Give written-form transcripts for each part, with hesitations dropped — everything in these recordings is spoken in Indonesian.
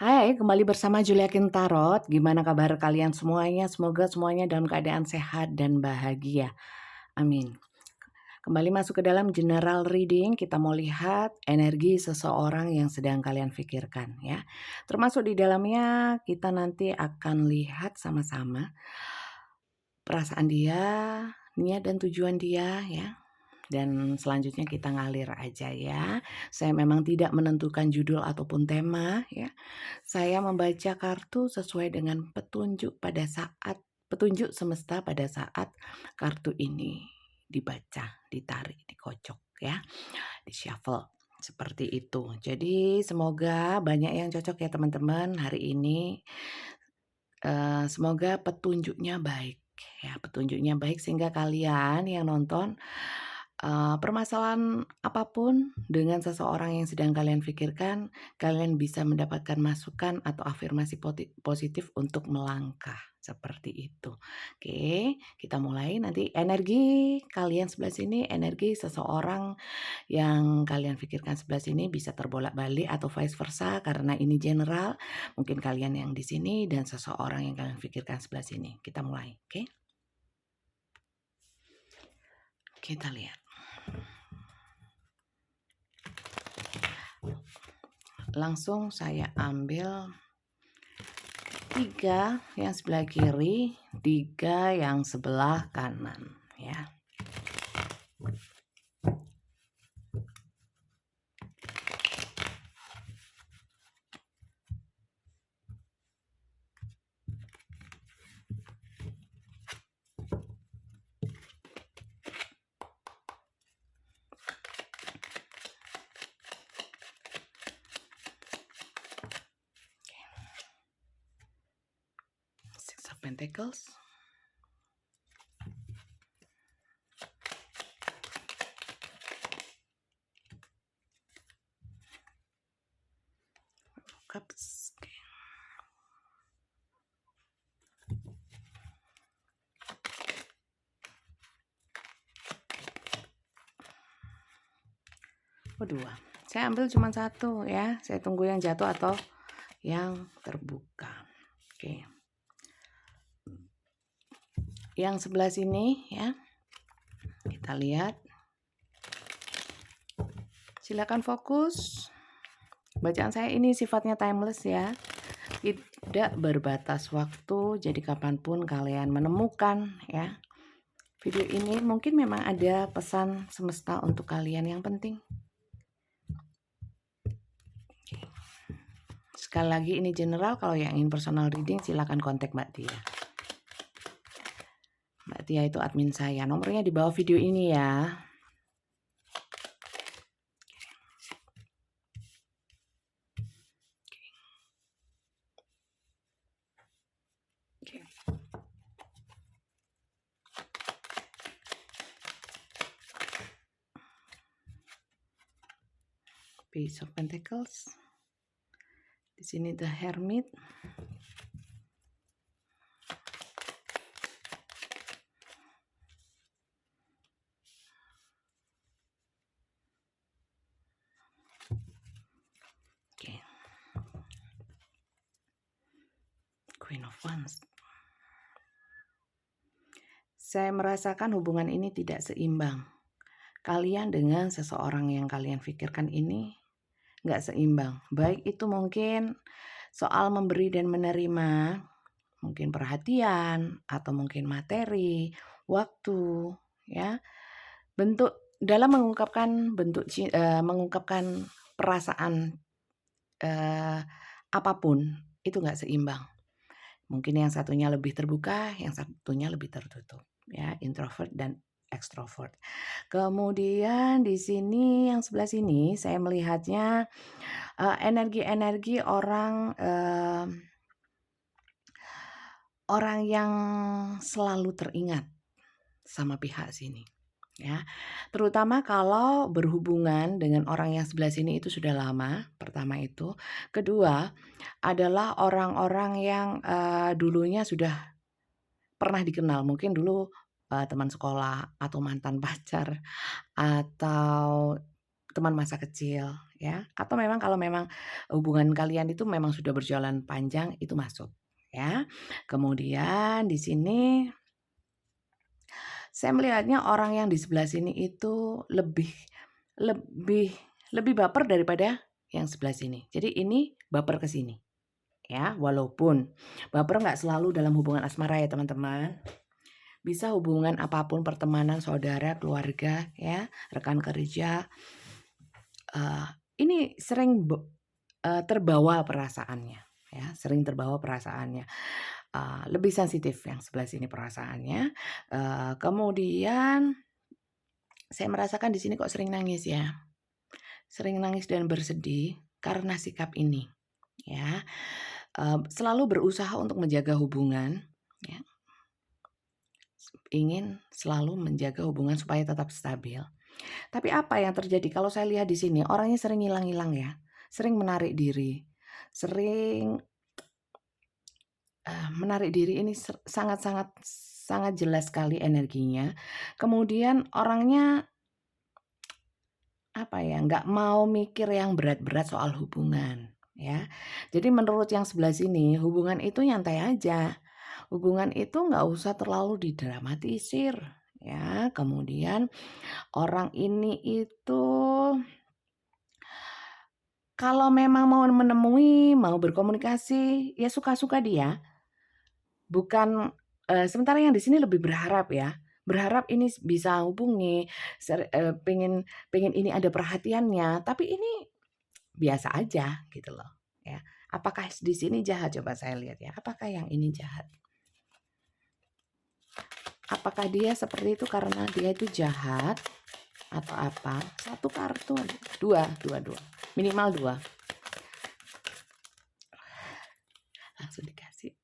Hai, kembali bersama Julia Kintarot. Gimana kabar kalian semuanya? Semoga semuanya dalam keadaan sehat dan bahagia. Amin. Kembali masuk ke dalam general reading, kita mau lihat energi seseorang yang sedang kalian pikirkan ya. Termasuk di dalamnya kita nanti akan lihat sama-sama perasaan dia, niat dan tujuan dia ya. Dan selanjutnya kita ngalir aja ya. Saya memang tidak menentukan judul ataupun tema ya. Saya membaca kartu sesuai dengan petunjuk semesta pada saat kartu ini dibaca, ditarik, dikocok ya, di-shuffle seperti itu. Jadi semoga banyak yang cocok ya teman-teman hari ini. Semoga petunjuknya baik ya, petunjuknya baik sehingga kalian yang nonton permasalahan apapun dengan seseorang yang sedang kalian pikirkan, kalian bisa mendapatkan masukan atau afirmasi positif untuk melangkah, seperti itu. Oke, kita mulai nanti energi kalian sebelah sini, energi seseorang yang kalian pikirkan sebelah sini bisa terbolak-balik atau vice versa karena ini general, mungkin kalian yang di sini dan seseorang yang kalian pikirkan sebelah sini. Kita mulai, oke? Kita lihat. Langsung saya ambil 3 yang sebelah kiri, 3 yang sebelah kanan ya. Six of Pentacles. Cups. Oh 2. Saya ambil cuma 1 ya. Saya tunggu yang jatuh atau yang terbuka. Oke. Yang sebelah sini ya. Kita lihat. Silakan fokus. Bacaan saya ini sifatnya timeless ya. Tidak berbatas waktu, jadi kapanpun kalian menemukan ya video ini, mungkin memang ada pesan semesta untuk kalian yang penting. Sekali lagi ini general, kalau yang ingin personal reading silakan kontak Mbak Tia. Mbak Tia itu admin saya, nomornya di bawah video ini ya. Oke. Page of Pentacles. Di sini The Hermit. Oke. Queen of Wands. Saya merasakan hubungan ini tidak seimbang. Kalian dengan seseorang yang kalian pikirkan ini nggak seimbang. Baik itu mungkin soal memberi dan menerima, mungkin perhatian atau mungkin materi, waktu, ya. Bentuk dalam mengungkapkan perasaan apapun itu nggak seimbang. Mungkin yang satunya lebih terbuka, yang satunya lebih tertutup, ya, introvert dan extrovert. Kemudian di sini yang sebelah sini saya melihatnya energi-energi orang yang selalu teringat sama pihak sini ya. Terutama kalau berhubungan dengan orang yang sebelah sini itu sudah lama, pertama itu. Kedua adalah orang-orang yang dulunya sudah pernah dikenal, mungkin dulu teman sekolah atau mantan pacar atau teman masa kecil ya, atau memang kalau memang hubungan kalian itu memang sudah berjalan panjang itu masuk ya. Kemudian di sini saya melihatnya orang yang di sebelah sini itu lebih lebih baper daripada yang sebelah sini. Jadi ini baper ke sini ya, walaupun baper nggak selalu dalam hubungan asmara ya teman-teman. Bisa hubungan apapun, pertemanan, saudara, keluarga ya, rekan kerja, ini sering terbawa perasaannya ya, sering terbawa perasaannya. Lebih sensitif yang sebelah sini perasaannya, kemudian saya merasakan di sini kok sering nangis ya, sering nangis dan bersedih karena sikap ini ya, selalu berusaha untuk menjaga hubungan ya, ingin selalu menjaga hubungan supaya tetap stabil. Tapi apa yang terjadi kalau saya lihat di sini orangnya sering hilang-hilang ya, sering menarik diri, sering, menarik diri ini sangat-sangat sangat jelas sekali energinya. Kemudian orangnya apa ya, nggak mau mikir yang berat-berat soal hubungan ya. Jadi menurut yang sebelah sini hubungan itu nyantai aja, hubungan itu nggak usah terlalu didramatisir ya. Kemudian orang ini itu kalau memang mau menemui, mau berkomunikasi, ya suka-suka dia. Bukan sementara yang di sini lebih berharap ya, berharap ini bisa hubungi, pengen pengen ini ada perhatiannya, tapi ini biasa aja gitu loh, ya. Apakah di sini jahat? Coba saya lihat ya, apakah yang ini jahat? Apakah dia seperti itu karena dia itu jahat atau apa? 1 kartu, 2, minimal 2. Langsung dikasih.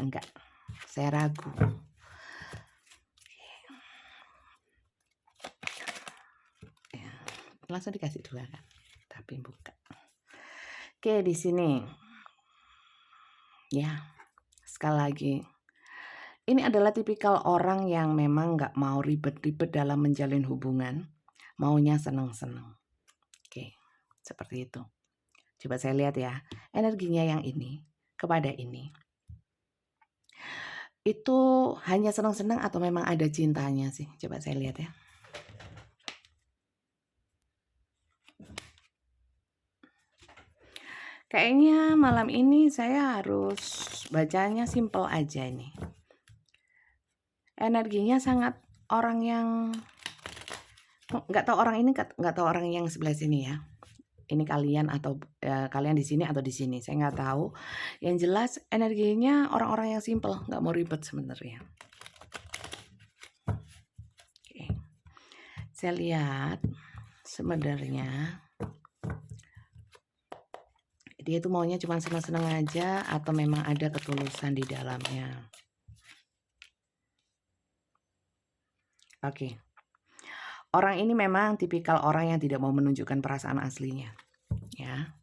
Enggak, saya ragu. Ya, langsung dikasih 2 kan, tapi buka. Oke, di sini. Ya, sekali lagi. Ini adalah tipikal orang yang memang nggak mau ribet-ribet dalam menjalin hubungan, maunya seneng-seneng. Oke, seperti itu. Coba saya lihat ya, energinya yang ini kepada ini. Itu hanya seneng-seneng atau memang ada cintanya sih? Coba saya lihat ya. Kayaknya malam ini saya harus bacanya simple aja ini. Energinya sangat orang yang nggak tahu orang ini, nggak tahu orang yang sebelah sini ya. Ini kalian atau kalian di sini atau di sini, saya nggak tahu. Yang jelas energinya orang-orang yang simple, nggak mau ribet sebenarnya. Oke. Saya lihat sebenarnya dia itu maunya cuma senang-senang aja atau memang ada ketulusan di dalamnya. Oke. Orang ini memang tipikal orang yang tidak mau menunjukkan perasaan aslinya. Ya.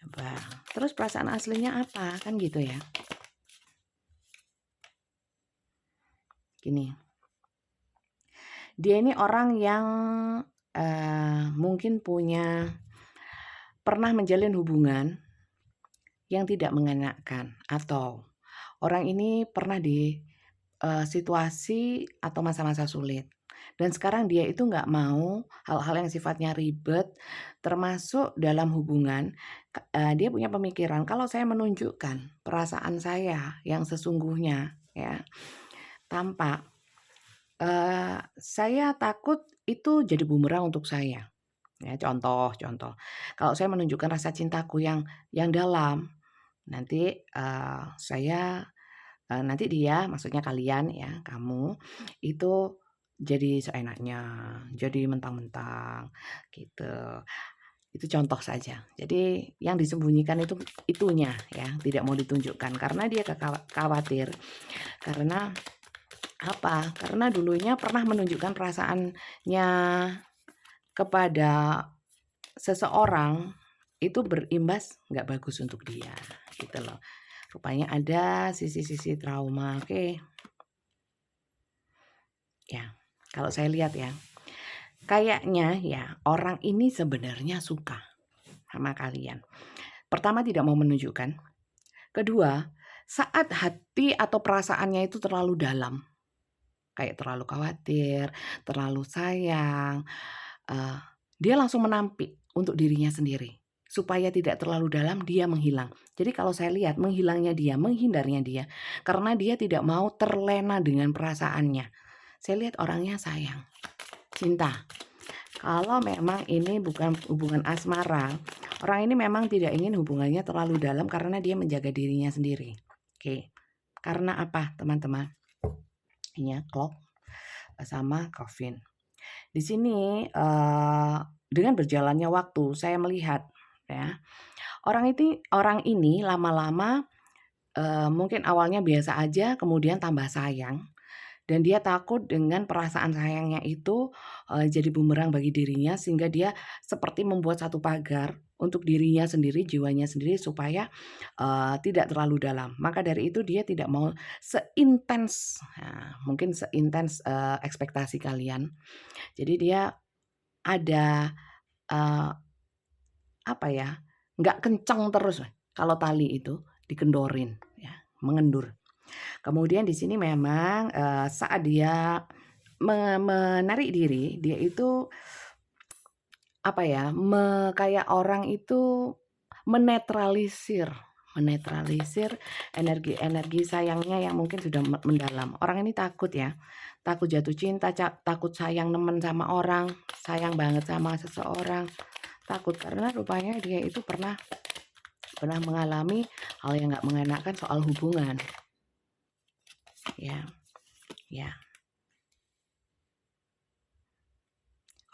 Coba. Terus perasaan aslinya apa? Kan gitu ya. Gini. Dia ini orang yang mungkin pernah menjalin hubungan yang tidak mengenakan, atau orang ini pernah di situasi atau masa-masa sulit. Dan sekarang dia itu nggak mau hal-hal yang sifatnya ribet, termasuk dalam hubungan. Dia punya pemikiran, kalau saya menunjukkan perasaan saya yang sesungguhnya ya, tampak, saya takut itu jadi bumerang untuk saya. Ya, contoh, kalau saya menunjukkan rasa cintaku yang dalam, nanti, nanti dia, maksudnya kalian ya, kamu, itu jadi seenaknya, jadi mentang-mentang, gitu. Itu contoh saja. Jadi yang disembunyikan itu itunya ya, tidak mau ditunjukkan karena dia khawatir, karena apa, karena dulunya pernah menunjukkan perasaannya kepada seseorang, itu berimbas nggak bagus untuk dia, gitu loh. Rupanya ada sisi-sisi trauma, oke. Ya, kalau saya lihat ya, kayaknya ya orang ini sebenarnya suka sama kalian. Pertama, tidak mau menunjukkan. Kedua, saat hati atau perasaannya itu terlalu dalam, kayak terlalu khawatir, terlalu sayang, eee, dia langsung menampik untuk dirinya sendiri. Supaya tidak terlalu dalam, dia menghilang. Jadi kalau saya lihat menghilangnya dia, menghindarnya dia, karena dia tidak mau terlena dengan perasaannya. Saya lihat orangnya sayang, cinta. Kalau memang ini bukan hubungan asmara, orang ini memang tidak ingin hubungannya terlalu dalam karena dia menjaga dirinya sendiri. Oke. Karena apa, teman-teman? Ini ya, clock sama coffin. Di sini dengan berjalannya waktu saya melihat ya, orang ini lama-lama mungkin awalnya biasa aja kemudian tambah sayang. Dan dia takut dengan perasaan sayangnya itu, jadi bumerang bagi dirinya sehingga dia seperti membuat satu pagar untuk dirinya sendiri, jiwanya sendiri supaya, tidak terlalu dalam. Maka dari itu dia tidak mau seintens, mungkin seintens, ekspektasi kalian. Jadi dia ada, eee, apa ya, nggak kencang terus kalau tali itu dikendorin ya, mengendur. Kemudian di sini memang, saat dia menarik diri, dia itu apa ya, kayak orang itu menetralisir menetralisir energi-energi sayangnya yang mungkin sudah mendalam. Orang ini takut ya, takut jatuh cinta, takut sayang nemen sama orang, sayang banget sama seseorang, takut karena rupanya dia itu pernah mengalami hal yang nggak mengenakan soal hubungan. Ya, ya.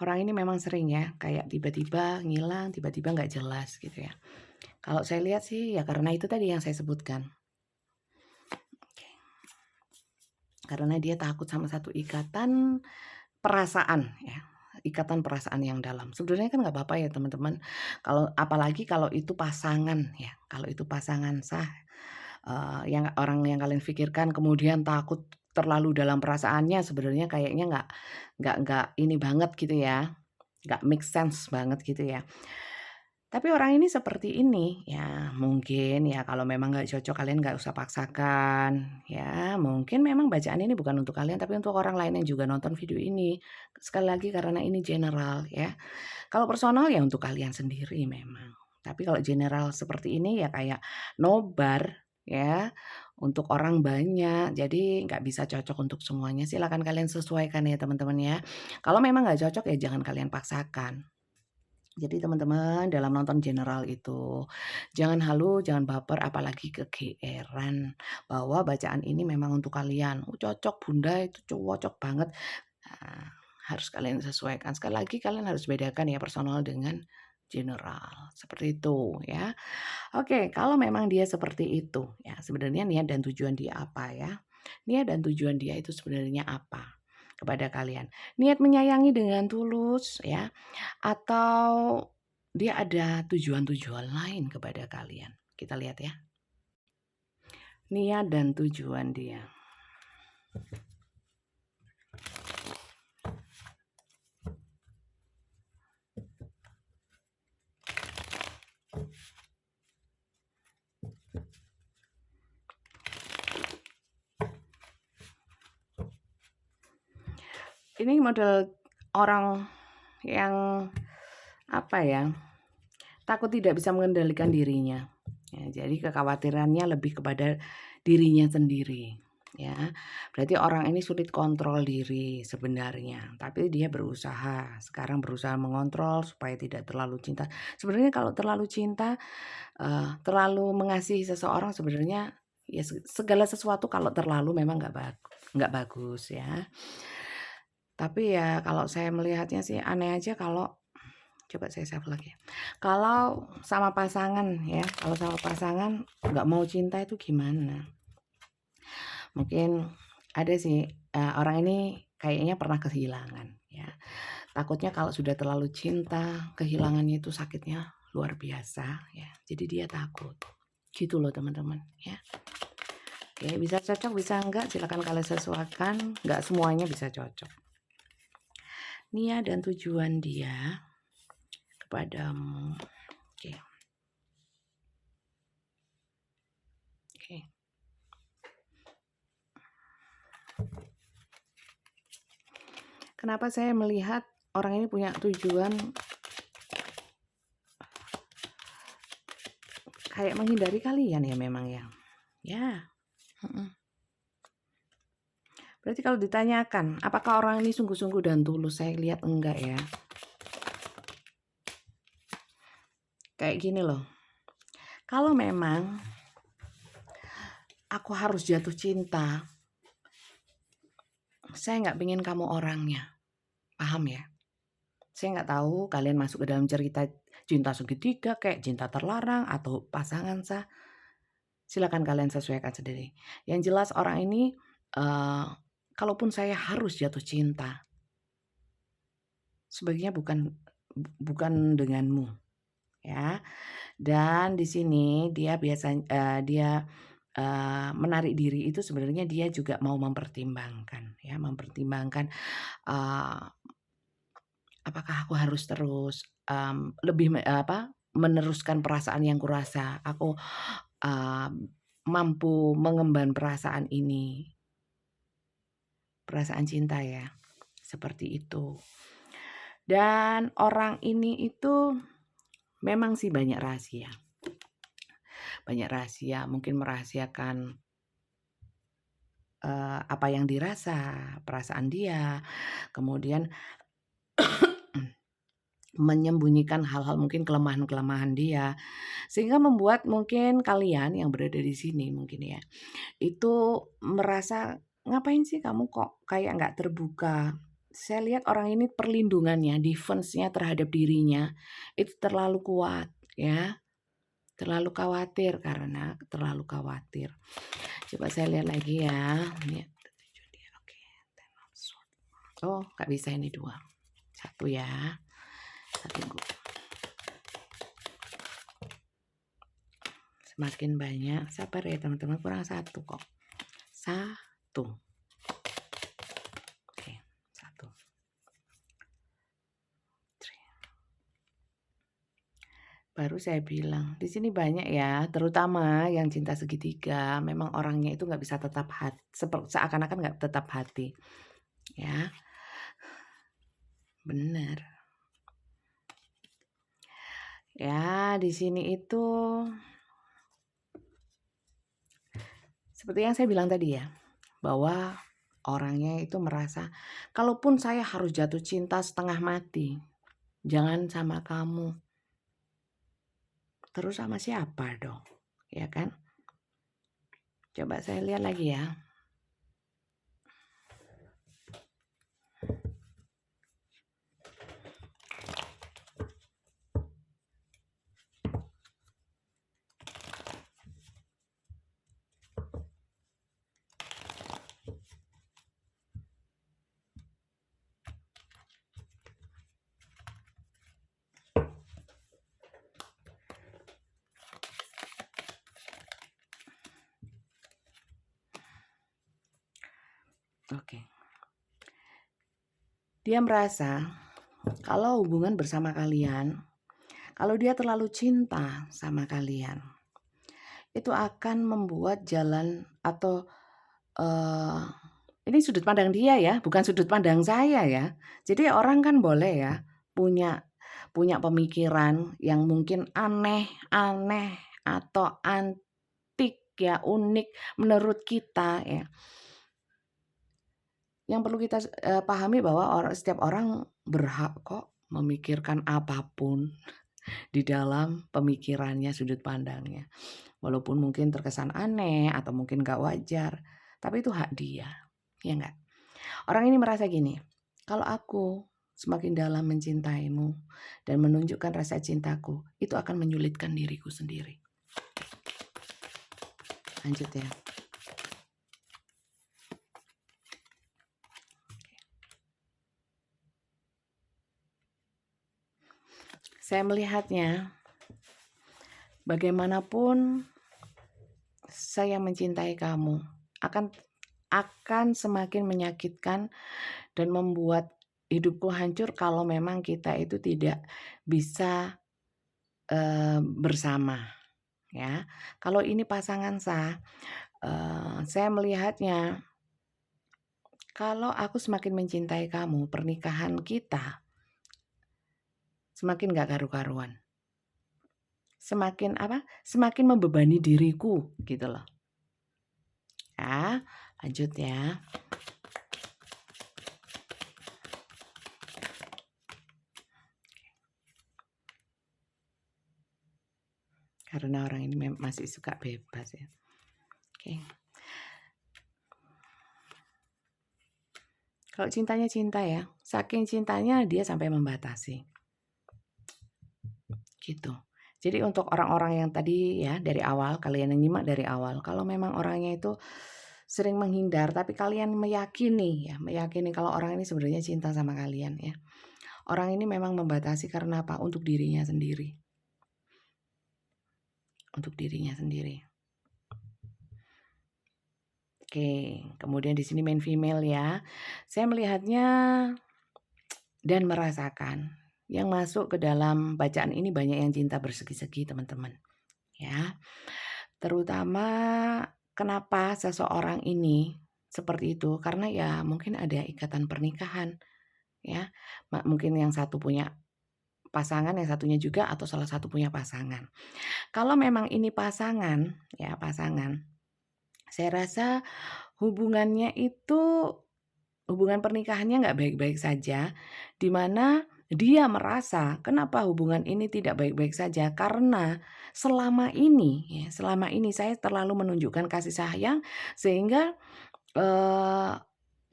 Orang ini memang sering ya, kayak tiba-tiba ngilang, tiba-tiba nggak jelas gitu ya. Kalau saya lihat sih ya karena itu tadi yang saya sebutkan. Karena dia takut sama satu ikatan perasaan ya, ikatan perasaan yang dalam. Sebenarnya kan nggak apa-apa ya teman-teman, apalagi kalau itu pasangan ya, kalau itu pasangan sah, yang orang yang kalian pikirkan kemudian takut terlalu dalam perasaannya sebenarnya kayaknya nggak ini banget gitu ya, nggak make sense banget gitu ya. Tapi orang ini seperti ini, ya mungkin ya kalau memang nggak cocok kalian nggak usah paksakan, ya mungkin memang bacaan ini bukan untuk kalian tapi untuk orang lain yang juga nonton video ini. Sekali lagi karena ini general ya. Kalau personal ya untuk kalian sendiri memang. Tapi kalau general seperti ini ya kayak nobar ya untuk orang banyak. Jadi nggak bisa cocok untuk semuanya. Silakan kalian sesuaikan ya teman-teman ya. Kalau memang nggak cocok ya jangan kalian paksakan. Jadi teman-teman dalam nonton general itu, jangan halu, jangan baper, apalagi kegeeran bahwa bacaan ini memang untuk kalian. "Oh cocok bunda, itu cocok banget." Nah, harus kalian sesuaikan. Sekali lagi kalian harus bedakan ya personal dengan general, seperti itu ya. Oke, kalau memang dia seperti itu, ya sebenarnya niat dan tujuan dia apa ya? Niat dan tujuan dia itu sebenarnya apa kepada kalian? Niat menyayangi dengan tulus ya, atau dia ada tujuan-tujuan lain kepada kalian? Kita lihat ya. Niat dan tujuan dia. Ini model orang yang apa ya, takut tidak bisa mengendalikan dirinya. Ya, jadi kekhawatirannya lebih kepada dirinya sendiri. Ya, berarti orang ini sulit kontrol diri sebenarnya, tapi dia berusaha. Sekarang berusaha mengontrol supaya tidak terlalu cinta. Sebenarnya kalau terlalu cinta, terlalu mengasihi seseorang sebenarnya ya segala sesuatu kalau terlalu memang nggak bagus ya. Tapi ya kalau saya melihatnya sih aneh aja kalau coba saya save lagi. Kalau sama pasangan ya, kalau sama pasangan nggak mau cinta itu gimana? Mungkin ada sih, orang ini kayaknya pernah kehilangan ya. Takutnya kalau sudah terlalu cinta, kehilangannya itu sakitnya luar biasa ya. Jadi dia takut. Gitu loh teman-teman ya. Oke, bisa cocok bisa enggak silakan kalian sesuaikan, nggak semuanya bisa cocok. niat dan tujuan dia kepadamu. Oke. Oke. Kenapa saya melihat orang ini punya tujuan kayak menghindari kalian ya memang ya. Ya. Berarti kalau ditanyakan, apakah orang ini sungguh-sungguh dan tulus? Saya lihat enggak ya. Kayak gini loh. Kalau memang aku harus jatuh cinta, saya nggak pengen kamu orangnya. Paham ya? Saya nggak tahu kalian masuk ke dalam cerita cinta segitiga, kayak cinta terlarang, atau pasangan sah. Silakan kalian sesuaikan sendiri. Yang jelas orang ini, kalaupun saya harus jatuh cinta, sebaiknya bukan denganmu, ya. Dan di sini dia menarik diri itu sebenarnya dia juga mau mempertimbangkan, ya, apakah aku harus terus, meneruskan perasaan yang kurasa, aku, mampu mengemban perasaan ini, perasaan cinta ya, seperti itu. Dan orang ini itu memang sih banyak rahasia, mungkin merahasiakan apa yang dirasa, perasaan dia, kemudian menyembunyikan hal-hal mungkin kelemahan-kelemahan dia, sehingga membuat mungkin kalian yang berada di sini mungkin ya, itu merasa, "Ngapain sih kamu kok kayak nggak terbuka?" Saya lihat orang ini perlindungannya, defense-nya terhadap dirinya itu terlalu kuat ya, terlalu khawatir karena terlalu khawatir. Coba saya lihat lagi ya. Oke, oh nggak bisa ini 2. 1 ya. 1 semakin banyak, sabar ya teman-teman, kurang 1 kok. 1. Oke, 1. Baru saya bilang, di sini banyak ya, terutama yang cinta segitiga, memang orangnya itu nggak bisa tetap seakan-akan nggak tetap hati, ya. Bener. Ya, di sini itu seperti yang saya bilang tadi ya, bahwa orangnya itu merasa, kalaupun saya harus jatuh cinta setengah mati, jangan sama kamu. Terus sama siapa dong? Ya kan? Coba saya lihat lagi ya. Oke. Dia merasa kalau hubungan bersama kalian, kalau dia terlalu cinta sama kalian, itu akan membuat jalan atau ini sudut pandang dia ya, bukan sudut pandang saya ya. Jadi orang kan boleh ya punya punya pemikiran yang mungkin aneh-aneh atau antik ya, unik menurut kita ya. Yang perlu kita pahami bahwa setiap orang berhak kok memikirkan apapun di dalam pemikirannya, sudut pandangnya. Walaupun mungkin terkesan aneh atau mungkin gak wajar, tapi itu hak dia, ya enggak? Orang ini merasa gini, kalau aku semakin dalam mencintaimu dan menunjukkan rasa cintaku, itu akan menyulitkan diriku sendiri. Lanjut ya. Saya melihatnya, bagaimanapun saya mencintai kamu akan semakin menyakitkan dan membuat hidupku hancur kalau memang kita itu tidak bisa, bersama, ya. Kalau ini pasangan sah, saya melihatnya kalau aku semakin mencintai kamu, pernikahan kita semakin nggak karu-karuan. Semakin apa, semakin membebani diriku gitu loh. Ya, lanjut ya. Karena orang ini masih suka bebas ya. Oke. Kalau cintanya cinta ya, saking cintanya dia sampai membatasi. Gitu. Jadi untuk orang-orang yang tadi ya dari awal, kalian yang nyimak dari awal, kalau memang orangnya itu sering menghindar, tapi kalian meyakini kalau orang ini sebenarnya cinta sama kalian ya. Orang ini memang membatasi karena apa? Untuk dirinya sendiri. Untuk dirinya sendiri. Oke, kemudian di sini main female ya. Saya melihatnya dan merasakan yang masuk ke dalam bacaan ini banyak yang cinta bersegi-segi, teman-teman. Ya. Terutama kenapa seseorang ini seperti itu? Karena ya mungkin ada ikatan pernikahan ya. Mungkin yang satu punya pasangan, yang satunya juga atau salah satu punya pasangan. Kalau memang ini pasangan, ya pasangan, saya rasa hubungannya itu hubungan pernikahannya nggak baik-baik saja, di mana dia merasa kenapa hubungan ini tidak baik-baik saja, karena selama ini saya terlalu menunjukkan kasih sayang sehingga, eee,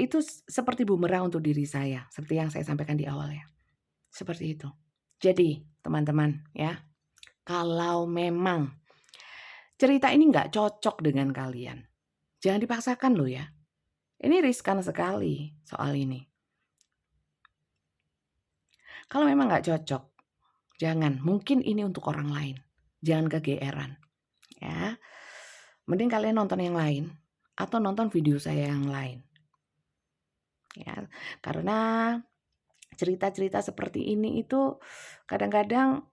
itu seperti bumerang untuk diri saya, seperti yang saya sampaikan di awal ya, seperti itu. Jadi teman-teman ya, kalau memang cerita ini nggak cocok dengan kalian, jangan dipaksakan loh ya. Ini riskan sekali soal ini. Kalau memang nggak cocok, jangan. Mungkin ini untuk orang lain. Jangan kegeeran, ya. Mending kalian nonton yang lain atau nonton video saya yang lain. Ya, karena cerita-cerita seperti ini itu kadang-kadang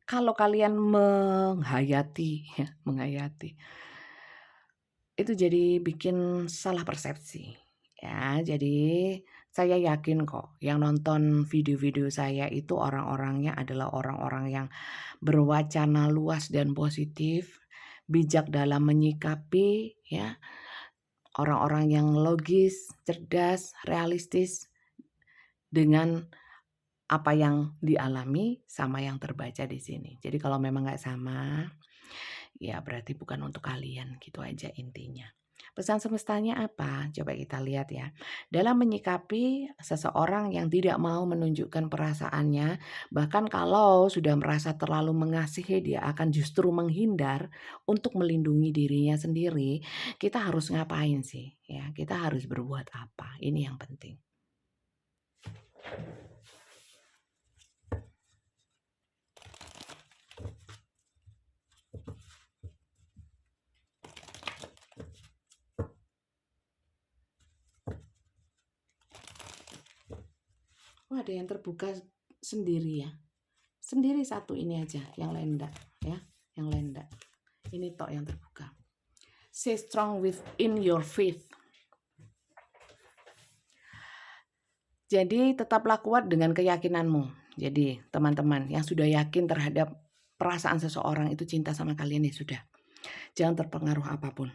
kalau kalian menghayati ya, itu jadi bikin salah persepsi. Ya, jadi saya yakin kok yang nonton video-video saya itu orang-orangnya adalah orang-orang yang berwacana luas dan positif, bijak dalam menyikapi ya, orang-orang yang logis, cerdas, realistis dengan apa yang dialami sama yang terbaca di sini. Jadi kalau memang nggak sama, ya berarti bukan untuk kalian, gitu aja intinya. Pesan semestanya apa? Coba kita lihat ya. Dalam menyikapi seseorang yang tidak mau menunjukkan perasaannya, bahkan kalau sudah merasa terlalu mengasihi, dia akan justru menghindar untuk melindungi dirinya sendiri. Kita harus ngapain sih? Ya, kita harus berbuat apa? Ini yang penting. Oh, ada yang terbuka sendiri ya. Sendiri satu ini aja, yang lain enggak ya, yang lain enggak. Ini tok yang terbuka. Stay strong within your faith. Jadi tetaplah kuat dengan keyakinanmu. Jadi teman-teman yang sudah yakin terhadap perasaan seseorang itu cinta sama kalian ya sudah. Jangan terpengaruh apapun.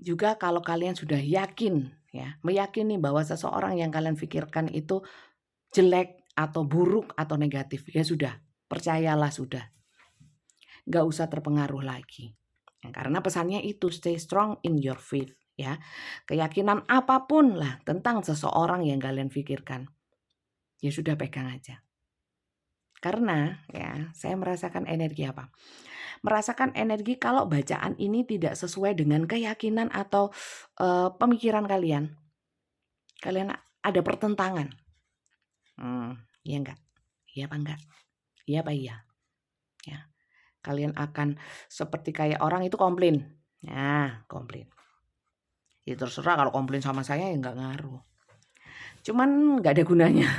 Juga kalau kalian sudah yakin ya, meyakini bahwa seseorang yang kalian pikirkan itu jelek atau buruk atau negatif, ya sudah, percayalah sudah. Nggak usah terpengaruh lagi. Ya, karena pesannya itu stay strong in your faith ya. Keyakinan apapun lah tentang seseorang yang kalian pikirkan. Ya sudah pegang aja. Karena ya, saya merasakan energi apa? Merasakan energi kalau bacaan ini tidak sesuai dengan keyakinan atau pemikiran kalian. Kalian ada pertentangan. Iya enggak? Iya apa enggak? Iya apa iya? Ya. Kalian akan seperti kayak orang itu komplain. Nah, komplain. Ya terserah kalau komplain sama saya ya enggak ngaruh. cuman nggak ada gunanya.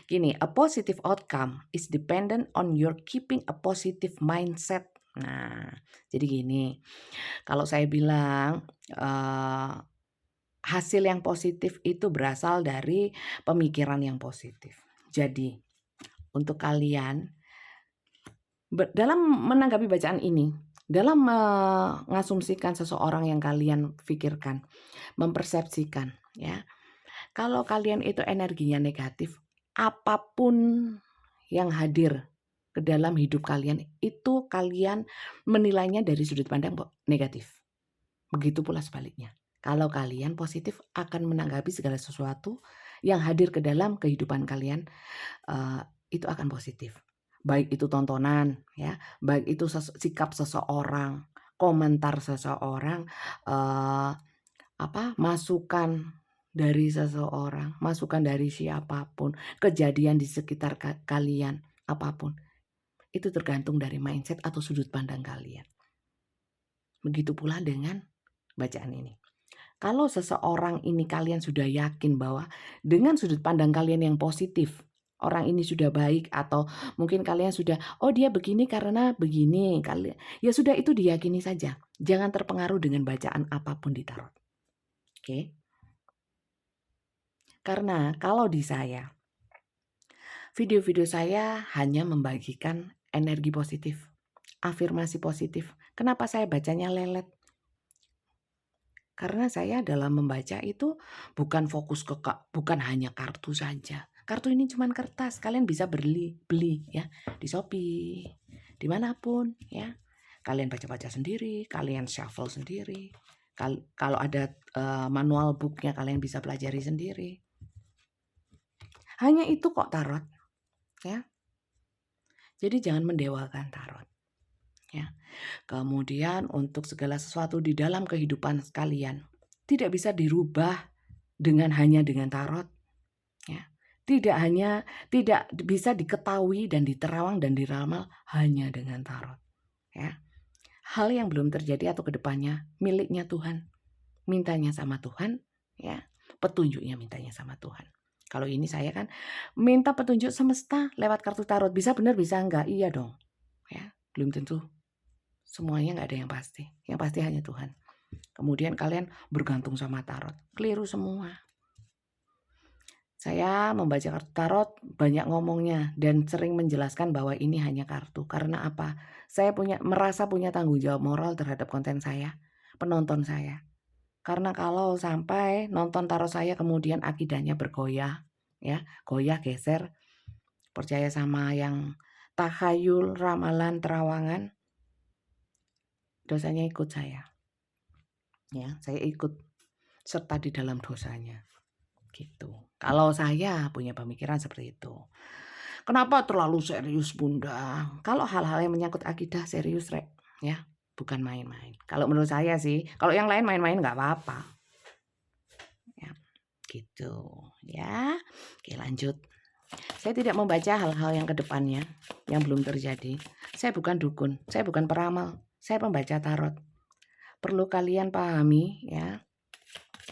Gini, a positive outcome is dependent on your keeping a positive mindset. Nah, jadi gini, kalau saya bilang, hasil yang positif itu berasal dari pemikiran yang positif. Jadi, untuk kalian dalam menanggapi bacaan ini, dalam mengasumsikan seseorang yang kalian pikirkan, mempersepsikan, ya. Kalau kalian itu energinya negatif, apapun yang hadir ke dalam hidup kalian itu kalian menilainya dari sudut pandang negatif. Begitu pula sebaliknya. Kalau kalian positif akan menanggapi segala sesuatu yang hadir ke dalam kehidupan kalian, itu akan positif. Baik itu tontonan, ya, baik itu sikap seseorang, komentar seseorang, masukan dari seseorang, masukan dari siapapun, kejadian di sekitar kalian, apapun. Itu tergantung dari mindset atau sudut pandang kalian. Begitu pula dengan bacaan ini. Kalau seseorang ini kalian sudah yakin bahwa dengan sudut pandang kalian yang positif, orang ini sudah baik atau mungkin kalian sudah, oh dia begini karena begini, ya sudah itu diyakini saja. Jangan terpengaruh dengan bacaan apapun di tarot. Oke? Karena kalau di saya, video-video saya hanya membagikan energi positif, afirmasi positif. Kenapa saya bacanya lelet? Karena saya dalam membaca itu bukan fokus bukan hanya kartu saja. Kartu ini cuma kertas, kalian bisa beli ya di Shopee, dimanapun ya. Kalian baca-baca sendiri, kalian shuffle sendiri. Kalau ada manual booknya kalian bisa pelajari sendiri. Hanya itu kok tarot ya. Jadi jangan mendewakan tarot ya. Kemudian untuk segala sesuatu di dalam kehidupan kalian tidak bisa dirubah hanya dengan tarot ya. Tidak bisa diketahui dan diterawang dan diramal hanya dengan tarot ya. Hal yang belum terjadi atau kedepannya miliknya Tuhan. Mintanya sama Tuhan ya. Petunjuknya mintanya sama Tuhan. Kalau ini saya kan minta petunjuk semesta lewat kartu tarot. Bisa benar bisa enggak? Iya dong. Ya, belum tentu. Semuanya enggak ada yang pasti. Yang pasti hanya Tuhan. Kemudian kalian bergantung sama tarot. Keliru semua. Saya membaca kartu tarot banyak ngomongnya dan sering menjelaskan bahwa ini hanya kartu. Karena apa? Saya merasa punya tanggung jawab moral terhadap konten saya, penonton saya. Karena kalau sampai nonton tarot saya kemudian akidahnya bergoyah, ya, goyah geser, percaya sama yang takhayul, ramalan, terawangan, dosanya ikut saya. Ya, saya ikut serta di dalam dosanya. Gitu. Kalau saya punya pemikiran seperti itu. Kenapa terlalu serius Bunda? Kalau hal-hal yang menyangkut akidah serius Rek, ya, bukan main-main. Kalau menurut saya sih, kalau yang lain main-main nggak apa-apa. Ya, gitu ya. Oke, lanjut. Saya tidak membaca hal-hal yang kedepannya yang belum terjadi. Saya bukan dukun, saya bukan peramal, saya pembaca tarot. Perlu kalian pahami ya.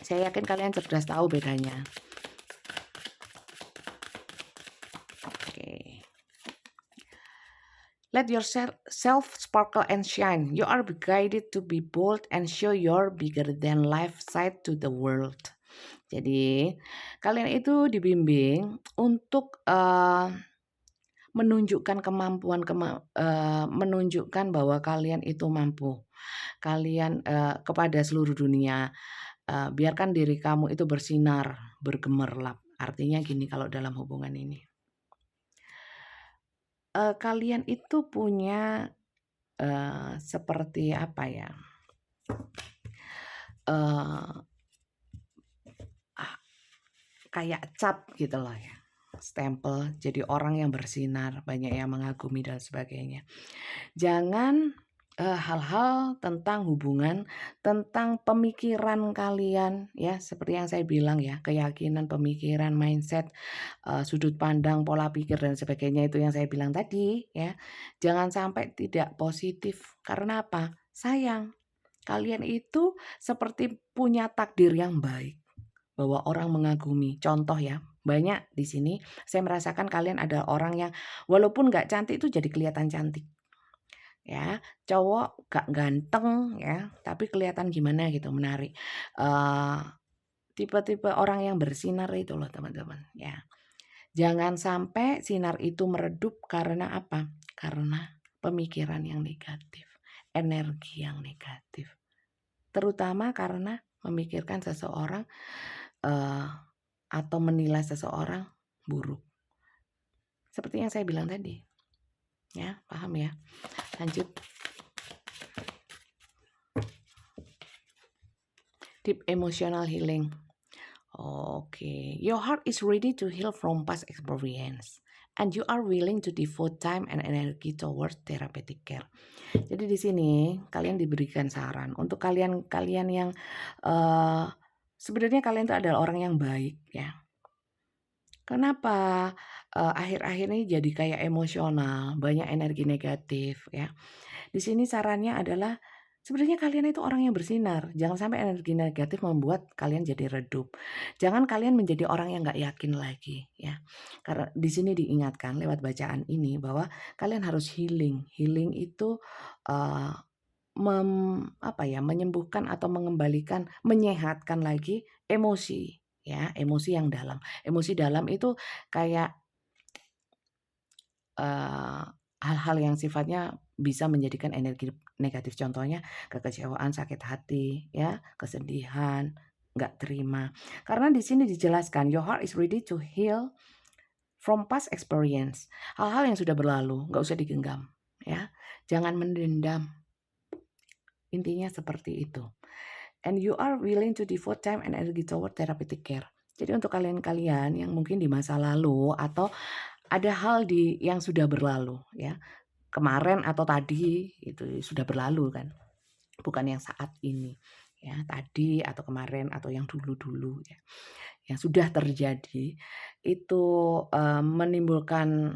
Saya yakin kalian cerdas tahu bedanya. Let yourself sparkle and shine. You are guided to be bold and show your bigger than life side to the world. Jadi kalian itu dibimbing untuk menunjukkan kemampuan, menunjukkan bahwa kalian itu mampu. Kalian kepada seluruh dunia, biarkan diri kamu itu bersinar, bergemerlap. Artinya gini kalau dalam hubungan ini. Kalian itu punya seperti apa ya? Kayak cap gitu loh ya. Stempel jadi orang yang bersinar, banyak yang mengagumi dan sebagainya. Jangan hal-hal tentang hubungan, tentang pemikiran kalian ya, seperti yang saya bilang ya, keyakinan, pemikiran, mindset, sudut pandang, pola pikir dan sebagainya itu yang saya bilang tadi ya. Jangan sampai tidak positif. Karena apa? Sayang. Kalian itu seperti punya takdir yang baik. bahwa orang mengagumi. Contoh ya, banyak di sini saya merasakan kalian adalah orang yang walaupun nggak cantik itu jadi kelihatan cantik. Ya, cowok gak ganteng ya, tapi kelihatan gimana gitu, menarik. Eee, Tipe-tipe orang yang bersinar itu loh teman-teman, ya. Jangan sampai sinar itu meredup karena apa? Karena pemikiran yang negatif, energi yang negatif. Terutama karena memikirkan seseorang, eee, atau menilai seseorang buruk. Seperti yang saya bilang tadi, ya, paham ya? Lanjut. Deep emotional healing. Okay, your heart is ready to heal from past experience, and you are willing to devote time and energy towards therapeutic care. Jadi di sini kalian diberikan saran untuk kalian yang uh, sebenarnya kalian itu adalah orang yang baik ya. Kenapa akhir-akhir ini jadi kayak emosional, banyak energi negatif ya. Di sini sarannya adalah sebenarnya kalian itu orang yang bersinar. Jangan sampai energi negatif membuat kalian jadi redup. Jangan kalian menjadi orang yang nggak yakin lagi ya. Karena di sini diingatkan lewat bacaan ini bahwa kalian harus healing. Healing itu uh, menyembuhkan atau mengembalikan, menyehatkan lagi emosi ya, emosi yang dalam. Emosi dalam itu kayak Eee, hal-hal yang sifatnya bisa menjadikan energi negatif, contohnya kekecewaan, sakit hati, ya, kesedihan, nggak terima. Karena di sini dijelaskan, "Your heart is ready to heal from past experience." Hal-hal yang sudah berlalu, nggak usah digenggam, ya. Jangan mendendam, intinya seperti itu. And you are willing to devote time and energy toward therapeutic care. Jadi untuk kalian-kalian yang mungkin di masa lalu atau ada hal yang sudah berlalu ya, kemarin atau tadi itu sudah berlalu kan, bukan yang saat ini ya, tadi atau kemarin atau yang dulu-dulu ya, yang sudah terjadi itu, menimbulkan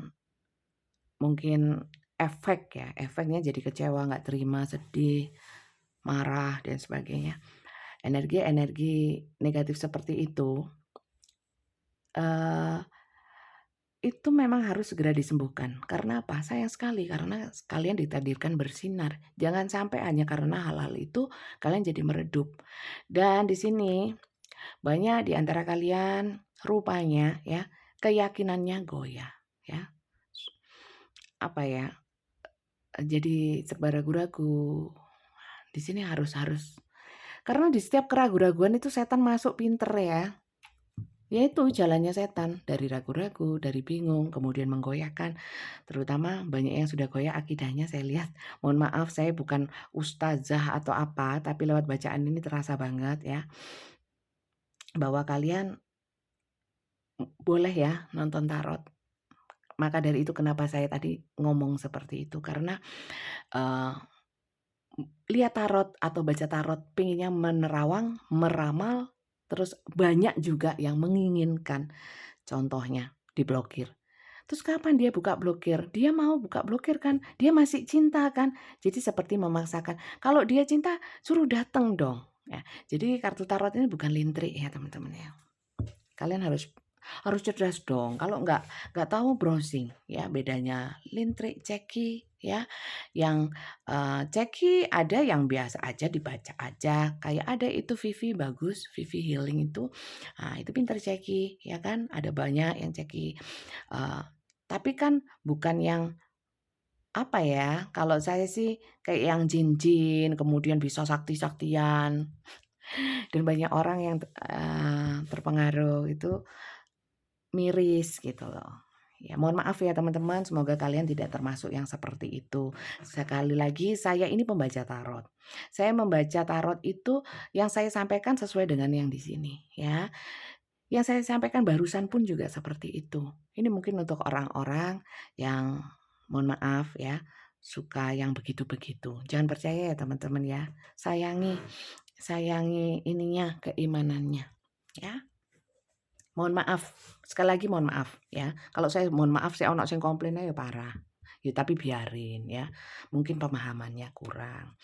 mungkin efek ya, efeknya jadi kecewa, nggak terima, sedih, marah dan sebagainya. Energi-energi negatif seperti eee, itu memang harus segera disembuhkan. Karena apa? Sayang sekali karena kalian ditakdirkan bersinar. Jangan sampai hanya karena hal-hal itu kalian jadi meredup. Dan di sini banyak di antara kalian rupanya ya keyakinannya goyah ya. Apa ya? Jadi serba ragu-ragu. Di sini harus karena di setiap keraguan-raguan itu setan masuk pinter ya. Ya itu jalannya setan, dari ragu-ragu, dari bingung, kemudian menggoyahkan. Terutama banyak yang sudah goyah akidahnya saya lihat. Mohon maaf saya bukan ustazah atau apa, tapi lewat bacaan ini terasa banget ya, bahwa kalian boleh ya nonton tarot. Maka dari itu kenapa saya tadi ngomong seperti itu, karena, eee, lihat tarot atau baca tarot pengennya menerawang, meramal, terus banyak juga yang menginginkan, contohnya diblokir. Terus kapan dia buka blokir? Dia mau buka blokir kan, dia masih cinta kan. Jadi seperti memaksakan, kalau dia cinta suruh datang dong, ya. Jadi kartu tarot ini bukan lintrik ya teman-teman ya. Kalian harus harus cerdas dong, kalau nggak tahu browsing ya bedanya lintrik, ceki ya. Yang, ceki ada yang biasa aja dibaca aja, kayak ada itu Vivi bagus, Vivi Healing itu, itu pinter ceki ya kan, ada banyak yang ceki, tapi kan bukan yang apa ya, kalau saya sih kayak yang jin-jin, kemudian bisa sakti-saktian, dan banyak orang yang, terpengaruh itu miris gitu loh. Ya mohon maaf ya teman-teman, semoga kalian tidak termasuk yang seperti itu. Sekali lagi saya ini pembaca tarot. Saya membaca tarot itu yang saya sampaikan sesuai dengan yang di sini ya. Yang saya sampaikan barusan pun juga seperti itu. Ini mungkin untuk orang-orang yang mohon maaf ya, suka yang begitu-begitu. Jangan percaya ya teman-teman ya. Sayangi sayangi ininya, keimanannya ya. Mohon maaf, sekali lagi mohon maaf ya. Kalau saya mohon maaf saya ono sing komplain ya parah. Ya tapi biarin ya. Mungkin pemahamannya kurang.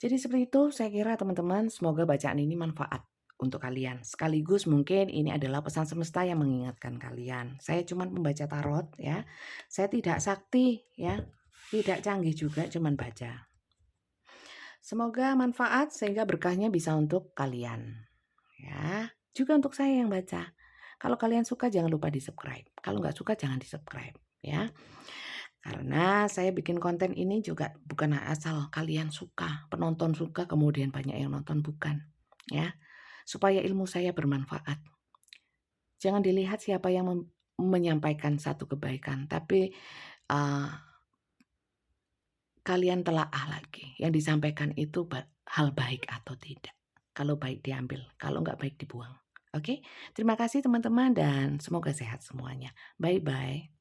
Jadi seperti itu saya kira teman-teman, semoga bacaan ini manfaat untuk kalian. Sekaligus mungkin ini adalah pesan semesta yang mengingatkan kalian. Saya cuma membaca tarot ya. Saya tidak sakti ya. Tidak canggih juga, cuman baca. Semoga manfaat sehingga berkahnya bisa untuk kalian. Ya, juga untuk saya yang baca. Kalau kalian suka jangan lupa di-subscribe. Kalau nggak suka jangan di-subscribe ya. Karena saya bikin konten ini juga bukan asal kalian suka, penonton suka kemudian banyak yang nonton, bukan. Ya, supaya ilmu saya bermanfaat. Jangan dilihat siapa yang menyampaikan satu kebaikan, tapi kalian telaah lagi yang disampaikan itu hal baik atau tidak. Kalau baik diambil, kalau nggak baik dibuang. Oke, terima kasih teman-teman dan semoga sehat semuanya. Bye-bye.